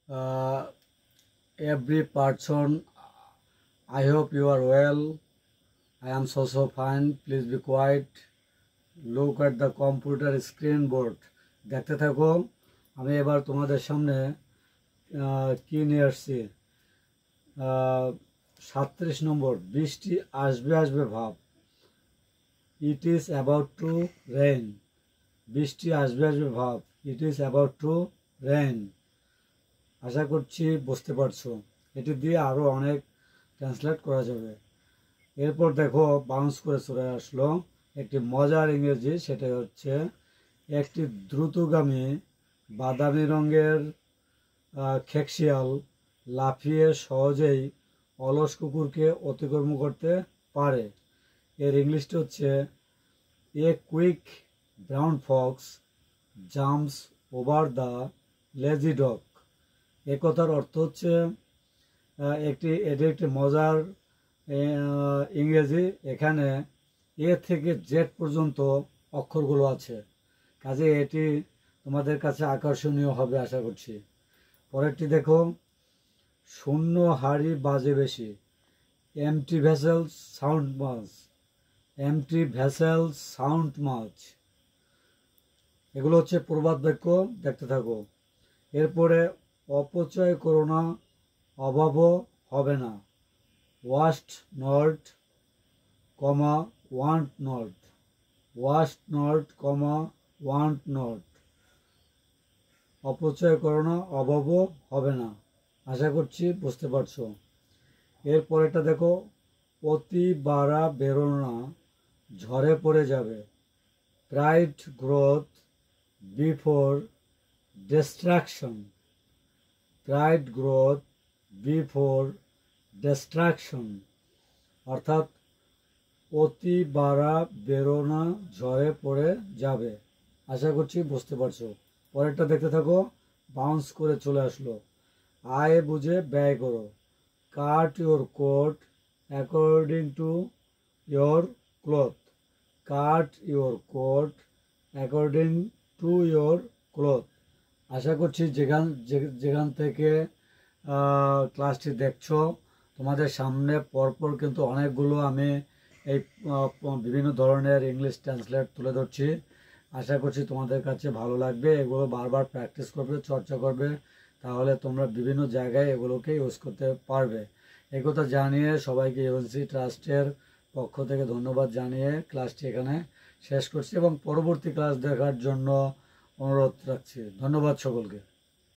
uh, every person. I hope you are well. I am so fine. Please be quiet. Look at the computer screen board. দেখতে থাকো। আমি এবার তোমাদের সামনে কি নিয়ে আসছি। 37 নম্বর, বৃষ্টি আসবে আসবে ভাব। It is about to rain. বৃষ্টি আসবে আসবে ভাব। It is about to rain. আশা করছি বুঝতে পারছো। এটি দিয়ে আরও অনেক ট্রান্সলেট করা যাবে। এরপর দেখো বাউন্স করে চলে আসলো একটি মজার ইংরেজি, সেটা হচ্ছে একটি দ্রুতগামী বাদামি রঙের খেকশিয়াল লাফিয়ে সহজেই অলস কুকুরকে অতিক্রম করতে পারে। এর ইংলিশটা হচ্ছে a quick brown fox jumps over the lazy dog. এ কথার অর্থ হচ্ছে এটি একটি মজার ইংরেজি। এখানে এ থেকে জেড পর্যন্ত অক্ষরগুলো আছে, কাজে এটি তোমাদের কাছে আকর্ষণীয় হবে আশা করছি। পরেরটি দেখো, শূন্য হাড়ি বাজে বেশি। এমটি ভেসেলস সাউন্ড মাছ। এমটি ভেসেলস সাউন্ড মাছ। এগুলো হচ্ছে প্রবাদ বাক্য, দেখতে থাকো। এরপরে অপচয় করো না, অভাবও হবে না। Waste not comma want not. Waste not comma want not. অপচয় করো না, অভাবও হবে না। আশা করছি বুঝতে পারছো। এরপরেটা দেখো, অতি বাড়া বেরো না, ঝড়ে পড়ে যাবে। Pride growth before destruction. Pride growth before destruction, অর্থাৎ অতি বাড়া বেরো না, ঝড়ে পড়ে যাবে। আশা করছি বুঝতে পারছো। পরেরটা দেখতে থাকো। বাউন্স করে চলে আসলো, আয় বুঝে ব্যয় করো। Cut your coat according to your cloth. Cut your coat according to your cloth. আশা করছি যেখান থেকে ক্লাসটি দেখছো, তোমাদের সামনে পরপর কিন্তু অনেকগুলো আমি এই বিভিন্ন ধরনের ইংলিশ ট্রান্সলেট তুলে ধরছি। আশা করছি তোমাদের কাছে ভালো লাগবে। এগুলো বারবার প্র্যাকটিস করবে, চর্চা করবে, তাহলে তোমরা বিভিন্ন জায়গায় এগুলোকে ইউজ করতে পারবে। এই কথা জানিয়ে সবাইকে ইউএনসি ট্রাস্টের পক্ষ থেকে ধন্যবাদ জানিয়ে ক্লাসটি এখানে শেষ করছি এবং পরবর্তী ক্লাস দেখার জন্য অনুরোধ রাখছি। ধন্যবাদ সকলকে।